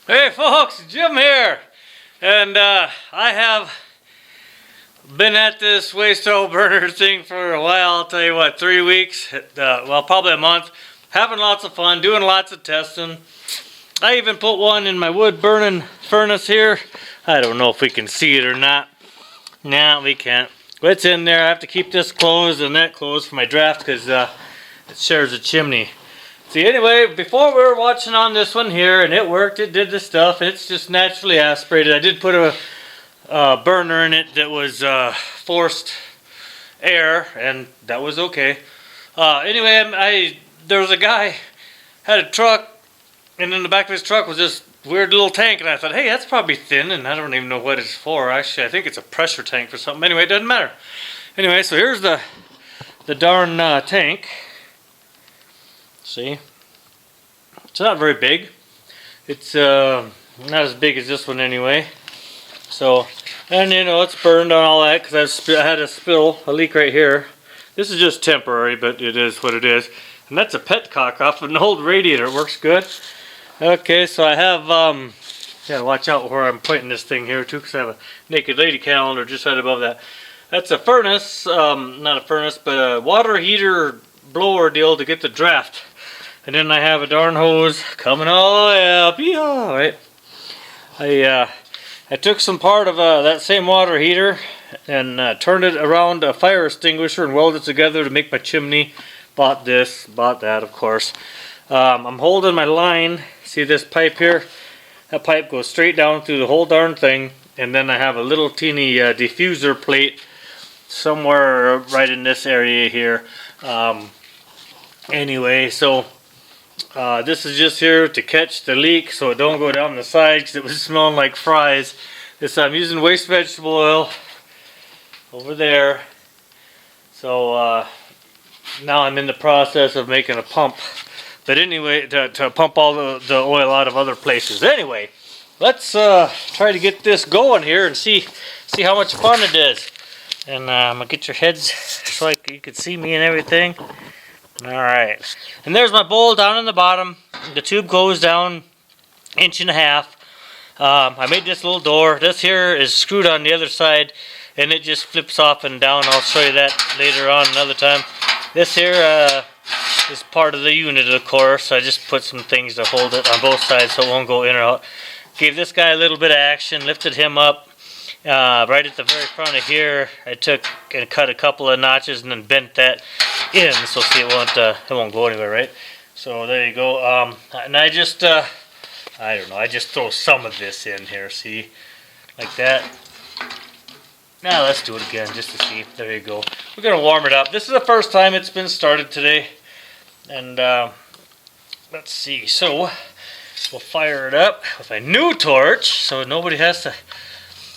Hey folks, Jim here, and I have been at this waste oil burner thing for a while. I'll tell you what, 3 weeks, well probably a month, having lots of fun, doing lots of testing. I even put one in my wood burning furnace here. I don't know if we can see it or not. No, we can't. It's in there. I have to keep this closed and that closed for my draft because it shares a chimney. See, anyway, before we were watching on this one here, and it worked, it did the stuff, it's just naturally aspirated. I did put a burner in it that was forced air, and that was okay. Anyway, there was a guy, had a truck, and in the back of his truck was this weird little tank, and I thought, hey, that's probably thin, and I don't even know what it's for. Actually, I think it's a pressure tank for something. Anyway, it doesn't matter. Anyway, so here's the darn tank. See, it's not very big. It's not as big as this one anyway. So, and you know, it's burned on all that because I had a leak right here. This is just temporary, but it is what it is. And that's a petcock off an old radiator. It works good. Okay, so I have, gotta watch out where I'm pointing this thing here too, because I have a naked lady calendar just right above that. That's a furnace, not a furnace, but a water heater blower deal to get the draft. And then I have a darn hose coming all the way up. Yeah, right. I took some part of that same water heater and turned it around a fire extinguisher and welded it together to make my chimney. Bought this, bought that, of course. I'm holding my line. See this pipe here? That pipe goes straight down through the whole darn thing. And then I have a little teeny diffuser plate somewhere right in this area here. Anyway, so this is just here to catch the leak so it don't go down the side because it was smelling like fries. I'm using waste vegetable oil over there. So now I'm in the process of making a pump. But anyway, to pump all the oil out of other places. Anyway, let's try to get this going here and see how much fun it is. And I'm gonna get your heads so you can see me and everything. Alright, and there's my bowl down in the bottom. The tube goes down 1.5 inches. I made this little door. This here is screwed on the other side and it just flips off and down. I'll show you that later on another time. This here is part of the unit, of course. I just put some things to hold it on both sides so it won't go in or out. Gave this guy a little bit of action, lifted him up. Right at the very front of here, I took and cut a couple of notches and then bent that in, so see it won't go anywhere, right? So there you go. And I just I don't know, I just throw some of this in here, see, like that. Now let's do it again just to see. There you go. We're gonna warm it up. This is the first time it's been started today, and let's see. So we'll fire it up with my new torch, so nobody has to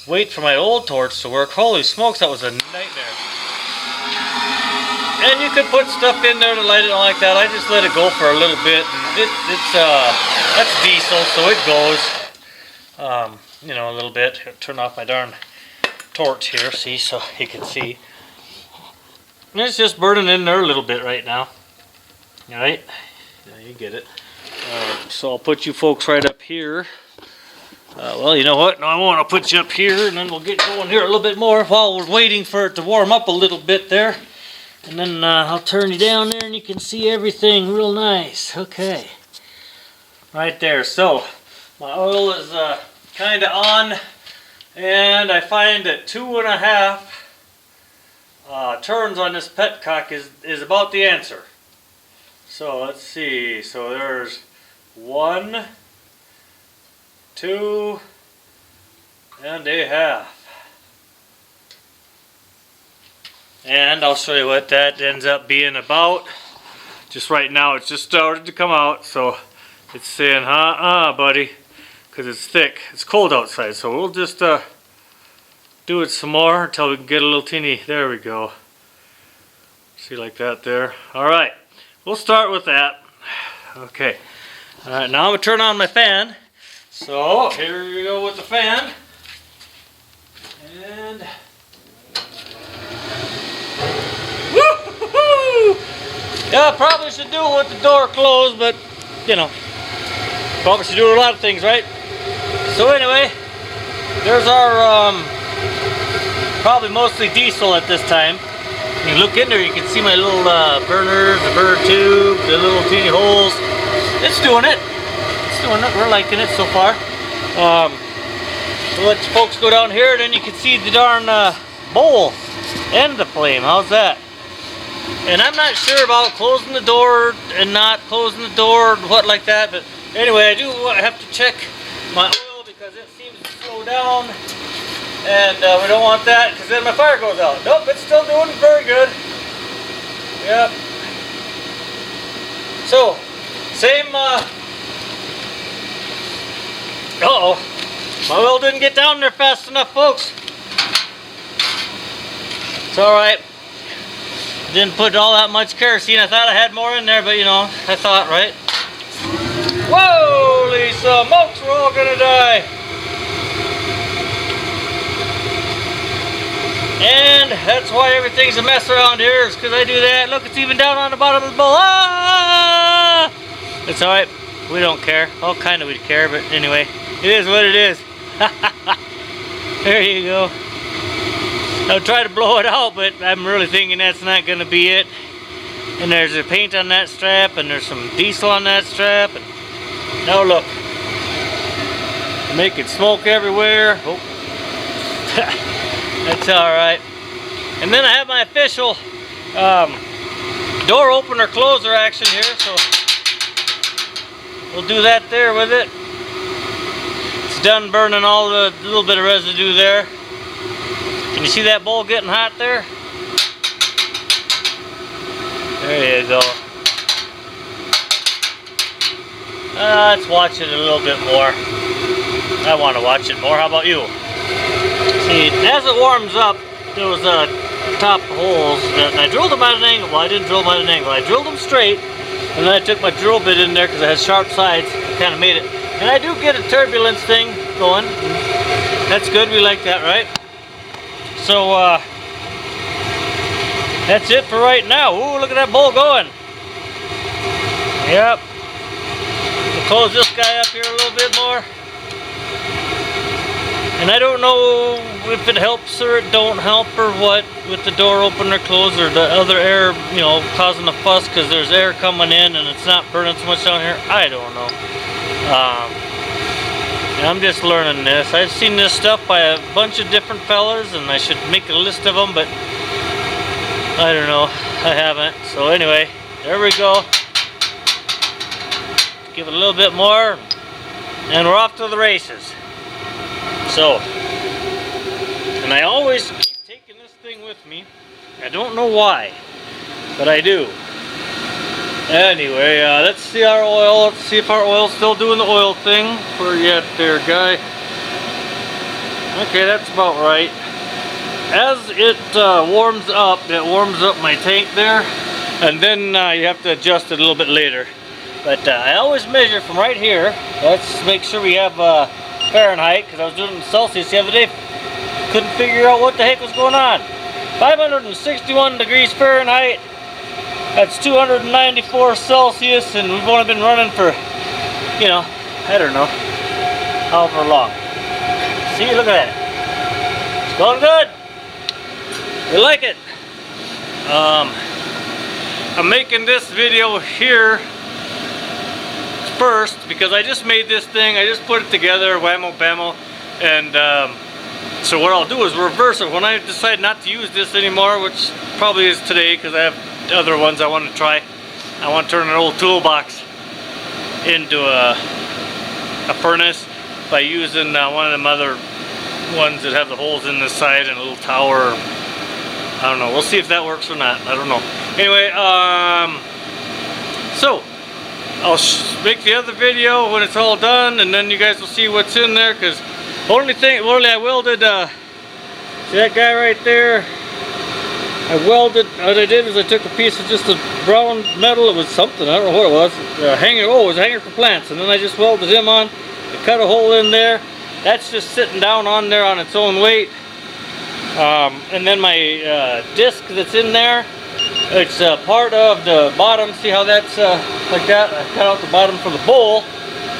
wait for my old torch to work. Holy smokes, that was a nightmare. And you could put stuff in there to light it on like that. I just let it go for a little bit. That's diesel, so it goes, you know, a little bit. Turn off my darn torch here, see, so you can see. And it's just burning in there a little bit right now. All right, yeah, you get it. So I'll put you folks right up here. Well, you know what? No, I won't. I'll put you up here, and then we'll get going here a little bit more while we're waiting for it to warm up a little bit there. And then I'll turn you down there, and you can see everything real nice. Okay. Right there. So, my oil is kind of on, and I find that 2.5 turns on this petcock is about the answer. So, let's see. So, there's 1, 2.5. And I'll show you what that ends up being about. Just right now it's just started to come out, so it's saying buddy, because it's thick. It's cold outside, so we'll just do it some more until we can get a little teeny. There we go. See, like that there. Alright, we'll start with that. Okay. Alright, now I'm going to turn on my fan. So, here we go with the fan. And woo-hoo-hoo! Yeah, I probably should do it with the door closed, but you know, probably should do a lot of things, right? So anyway, there's our probably mostly diesel at this time. You look in there, you can see my little burners, the burner tube, the little teeny holes. It's doing it. It's doing it. We're liking it so far. So let you folks go down here, and then you can see the darn bowl and the flame. How's that? And I'm not sure about closing the door and not closing the door, what like that. But anyway, I do have to check my oil because it seems to slow down. And we don't want that because then my fire goes out. Nope, it's still doing very good. Yep. So, same, uh-oh. My oil didn't get down there fast enough, folks. It's alright. Didn't put all that much kerosene. I thought I had more in there, but you know, I thought, right? Whoa, Lisa, smokes, we're all gonna die. And that's why everything's a mess around here, is because I do that. Look, it's even down on the bottom of the bowl. Ah! It's alright. We don't care. Well, kind of we care, but anyway, it is what it is. There you go. I'll try to blow it out, but I'm really thinking that's not going to be it. And there's a paint on that strap, and there's some diesel on that strap. And now look. Making smoke everywhere. Oh. That's alright. And then I have my official door opener closer action here, so we'll do that there with it. It's done burning all the little bit of residue there. Can you see that bowl getting hot there? There you go. Let's watch it a little bit more. I want to watch it more. How about you? See, as it warms up, there was top holes, and I drilled them at an angle. Well, I didn't drill them at an angle. I drilled them straight, and then I took my drill bit in there because it has sharp sides. Kind of made it. And I do get a turbulence thing going. That's good. We like that, right? So, that's it for right now. Ooh, look at that bowl going. Yep. We'll close this guy up here a little bit more. And I don't know if it helps or it don't help or what with the door opener closed or the other air, you know, causing a fuss because there's air coming in and it's not burning so much down here. I don't know. I'm just learning this. I've seen this stuff by a bunch of different fellas and I should make a list of them, but I don't know. I haven't. So anyway, there we go. Give it a little bit more and we're off to the races. So, and I always keep taking this thing with me. I don't know why, but I do. Anyway, let's see our oil. Let's see if our oil's still doing the oil thing. Where you at there, guy? Okay, that's about right. As it warms up, it warms up my tank there, and then you have to adjust it a little bit later. But I always measure from right here. Let's make sure we have Fahrenheit, because I was doing it in Celsius the other day. Couldn't figure out what the heck was going on. 561 degrees Fahrenheit. That's 294 Celsius, and we've only been running for, you know, I don't know, however long. See, look at that. It's going good. We like it. I'm making this video here first because I just made this thing. I just put it together, whammo bammo, and so what I'll do is reverse it. When I decide not to use this anymore, which probably is today because I have other ones I want to try. I want to turn an old toolbox into a furnace by using one of them other ones that have the holes in the side and a little tower. I don't know. We'll see if that works or not. I don't know. Anyway, so I'll make the other video when it's all done, and then you guys will see what's in there. Because only I welded. See that guy right there? I welded. What I did is I took a piece of just a brown metal. It was something. I don't know what it was. A hanger. Oh, it was a hanger for plants. And then I just welded him on. I cut a hole in there. That's just sitting down on there on its own weight. And then my disc that's in there. It's part of the bottom. See how that's like that? I cut out the bottom for the bowl.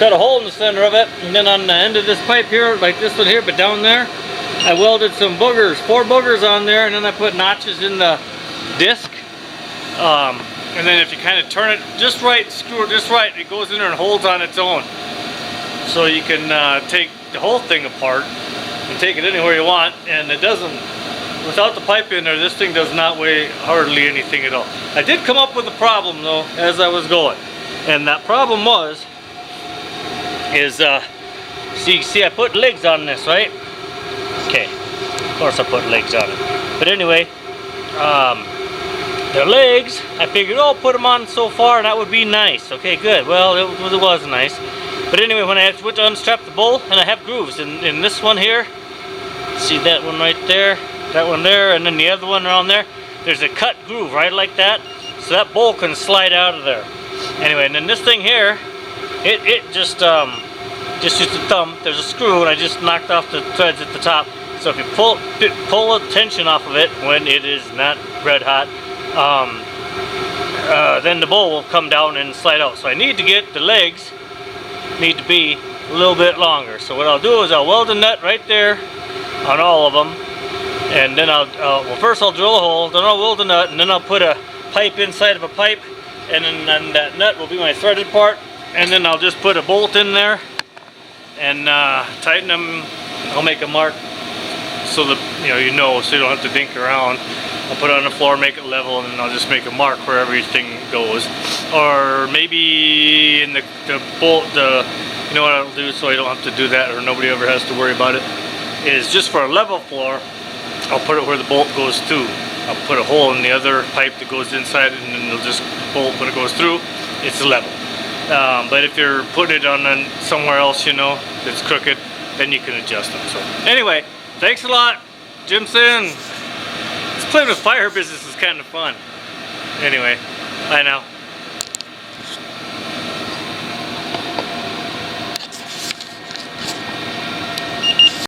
cut a hole in the center of it, and then on the end of this pipe here, like this one here, but down there, I welded some boogers, 4 boogers on there, and then I put notches in the disc. And then if you kind of turn it just right, screw it just right, it goes in there and holds on its own. So you can take the whole thing apart and take it anywhere you want, and it doesn't, without the pipe in there, this thing does not weigh hardly anything at all. I did come up with a problem though as I was going, and that problem is see I put legs on this, right? Okay, of course I put legs on it, but anyway, the legs, I figured, oh, put them on so far and that would be nice. Okay, good. Well, it was nice. But anyway, when I went to unstrap the bowl, and I have grooves in this one here, see that one right there, that one there, and then the other one around there, there's a cut groove right like that, so that bowl can slide out of there. Anyway, and then this thing here, it just used a thumb, there's a screw, and I just knocked off the threads at the top. So if you pull the tension off of it when it is not red hot, then the bowl will come down and slide out. So I need to get the legs, need to be a little bit longer. So what I'll do is I'll weld a nut right there on all of them, and then well, first I'll drill a hole, then I'll weld a nut, and then I'll put a pipe inside of a pipe, and then that nut will be my threaded part, and then I'll just put a bolt in there and tighten them. I'll make a mark so that you know, so you don't have to dink around. I'll put it on the floor, make it level, and then I'll just make a mark where everything goes. Or maybe in the bolt, you know what I'll do so I don't have to do that, or nobody ever has to worry about it, is just for a level floor, I'll put it where the bolt goes through. I'll put a hole in the other pipe that goes inside, and then it'll just bolt when it goes through, it's level. But if you're putting it on somewhere else, you know, that's crooked, then you can adjust them. So anyway, thanks a lot. Jim Sin. Playing with fire business is kind of fun. Anyway, bye now.